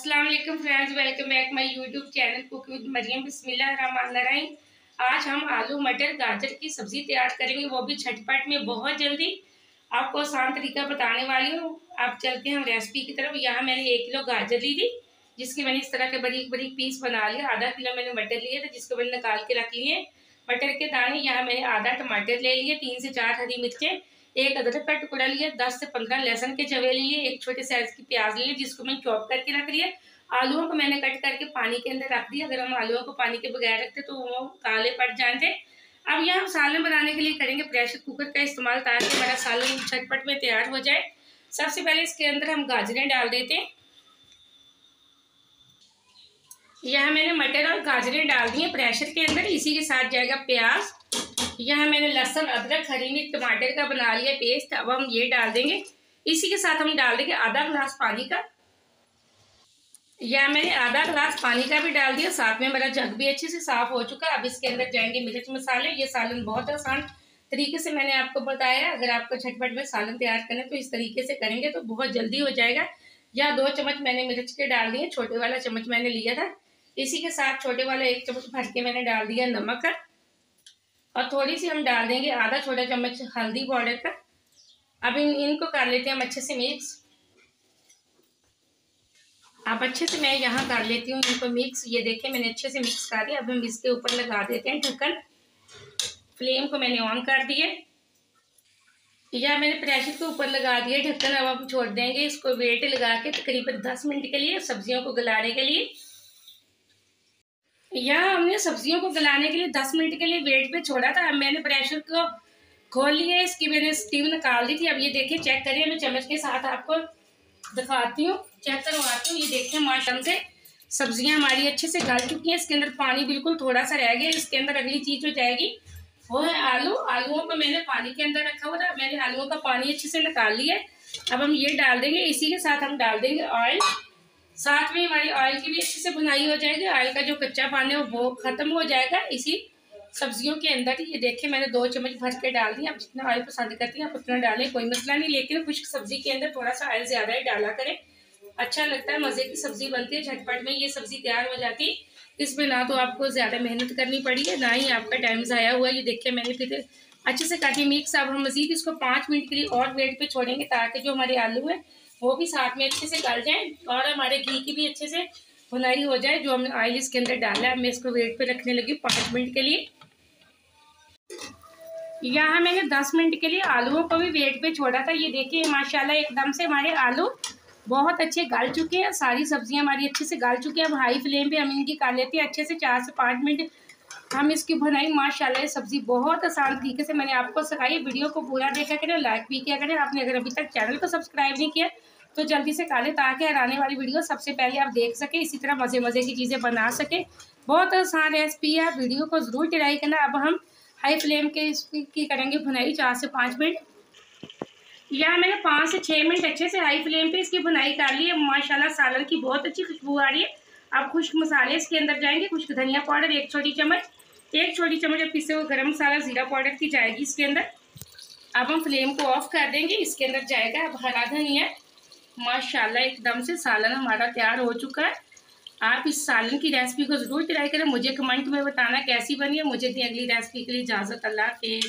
अस्सलाम वालेकुम friends, welcome back my YouTube channel cook with Mariam. बिस्मिल्लाहिर्रहमानिर्रहीम। आज हम आलू मटर गाजर की सब्जी तैयार करेंगे, वो भी झटपट में, बहुत जल्दी। आपको आसान तरीका बताने वाली हूँ। आप चलते हैं हम रेसिपी की तरफ। यहाँ मैंने 1 किलो गाजर ली थी, जिसके मैंने इस तरह के बारीक बारीक पीस बना लिया। आधा किलो मैंने मटर लिए थे, जिसको मैंने निकाल के रख लिए। मटर के दाने। यहाँ मैंने आधा टमाटर ले लिए, 3 से 4 हरी मिर्चें, 1 अदरक का टुकड़ा लिया, 10 से 15 लहसुन के जवे लिए, 1 छोटे साइज की प्याज लिए, जिसको मैंने चॉप करके रख लिया। आलूओं को मैंने कट करके पानी के अंदर रख दिया। अगर हम आलूओं को पानी के बगैर रखते तो वो काले पड़ जाते। अब यह हम सालन बनाने के लिए करेंगे प्रेशर कुकर का इस्तेमाल, ताकि हमारा सालन झटपट में तैयार हो जाए। सबसे पहले इसके अंदर हम गाजरें डाल देते हैं। यहाँ मैंने मटर और गाजरें डाल दी हैं प्रेशर के अंदर। इसी के साथ जाएगा प्याज। यहाँ मैंने लहसुन, अदरक, हरी मिर्च, टमाटर का बना लिया पेस्ट। अब हम ये डाल देंगे। इसी के साथ हम डाल देंगे आधा गिलास पानी का। या मैंने आधा गिलास पानी का भी डाल दिया। साथ में मेरा जग भी अच्छे से साफ हो चुका है। अब इसके अंदर जाएंगे मिर्च मसाले। ये सालन बहुत आसान तरीके से मैंने आपको बताया है। अगर आपको झटपट में सालन तैयार करना है तो इस तरीके से करेंगे तो बहुत जल्दी हो जाएगा। या 2 चम्मच मैंने मिर्च के डाल दिए, छोटे वाला चम्मच मैंने लिया था। इसी के साथ छोटे वाला 1 चम्मच भर के मैंने डाल दिया नमक का। और थोड़ी सी हम डाल देंगे आधा छोटा चम्मच हल्दी पाउडर का। अब इनको कर लेते हैं हम अच्छे से मिक्स। अब अच्छे से मैं यहाँ कर लेती हूँ इनको मिक्स। ये देखिए मैंने अच्छे से मिक्स कर दिया। अब हम इसके ऊपर लगा देते हैं ढक्कन। फ्लेम को मैंने ऑन कर दिया। या मैंने प्रेशर के ऊपर लगा दिया ढक्कन। अब हम छोड़ देंगे इसको वेट लगा के तकरीबन 10 मिनट के लिए, सब्जियों को गलाने के लिए। यहाँ हमने सब्जियों को गलाने के लिए 10 मिनट के लिए वेट पे छोड़ा था। अब मैंने प्रेशर को खोल लिया, इसकी मैंने स्टीम निकाल दी थी। अब ये देखिए, चेक करिए, मैं चम्मच के साथ आपको दिखाती हूँ, चेक करवाती हूँ। ये देखिए माशाल्लाह से सब्जियां हमारी अच्छे से गल चुकी हैं। इसके अंदर पानी बिल्कुल थोड़ा सा रह गया। इसके अंदर अगली चीज जो जाएगी वो है आलू। आलूओं को मैंने पानी के अंदर रखा हुआ था। मैंने आलूओं का पानी अच्छे से निकाल लिया। अब हम ये डाल देंगे। इसी के साथ हम डाल देंगे ऑयल। साथ में हमारी ऑयल की भी अच्छे से भुनाई हो जाएगी। ऑयल का जो कच्चा पानी है वो खत्म हो जाएगा इसी सब्जियों के अंदर। ये देखिए मैंने 2 चम्मच भर के डाल दिया। आप जितना ऑयल पसंद करती हैं आप उतना डालें, कोई मसला नहीं। लेकिन खुश्क सब्जी के अंदर थोड़ा सा ऑयल ज्यादा ही डाला करें, अच्छा लगता है, मजे की सब्जी बनती है। झटपट में ये सब्जी तैयार हो जाती है। इसमें ना तो आपको ज्यादा मेहनत करनी पड़ी है, ना ही आपका टाइम जाया हुआ है। ये देखिए मैंने फिर अच्छे से काटी मिक्स। अब हम मजीद इसको 5 मिनट के लिए और वेट पे छोड़ेंगे, ताकि जो हमारे आलू है वो भी साथ में अच्छे से गल जाए और हमारे घी की भी अच्छे से भुनाई हो जाए जो हमने ऑयल इसके अंदर डाला है। मैं इसको वेट पे रखने लगी 5 मिनट के लिए। यहाँ मैंने 10 मिनट के लिए आलूओं को भी वेट पे छोड़ा था। ये देखिए माशाल्लाह एकदम से हमारे आलू बहुत अच्छे गल चुके हैं। सारी सब्जियां हमारी अच्छे से गल चुकी हैं। अब हाई फ्लेम पे हम इनकी कर लेते हैं अच्छे से 4 से 5 मिनट हम इसकी भुनाई। माशाल्लाह ये सब्जी बहुत आसान तरीके से मैंने आपको सिखाई। वीडियो को पूरा देखा करें, लाइक भी किया करें। आपने अगर अभी तक चैनल को सब्सक्राइब नहीं किया तो जल्दी से कर लें, ताकि आने वाली वीडियो सबसे पहले आप देख सकें। इसी तरह मज़े मज़े की चीज़ें बना सकें। बहुत आसान रेसिपी है, वीडियो को ज़रूर ट्राई करना। अब हम हाई फ्लेम के इसकी करेंगे भुनाई 4 से 5 मिनट। या मैंने 5 से 6 मिनट अच्छे से हाई फ्लेम पे इसकी भुनाई कर ली है। माशाल्लाह सालन की बहुत अच्छी खुशबू आ रही है। अब खुश्क मसाले इसके अंदर जाएंगे। खुश्क धनिया पाउडर 1 छोटी चम्मच, 1 छोटी चम्मच पिसे हुए गरम मसाला, जीरा पाउडर की जाएगी इसके अंदर। अब हम फ्लेम को ऑफ कर देंगे। इसके अंदर जाएगा अब हरा धनिया। माशाल्लाह एकदम से सालन हमारा तैयार हो चुका है। आप इस सालन की रेसिपी को ज़रूर ट्राई करें। मुझे कमेंट में बताना कैसी बनी है। मुझे दी अगली रेसिपी के लिए इजाज़त। अल्लाह हाफ़िज़।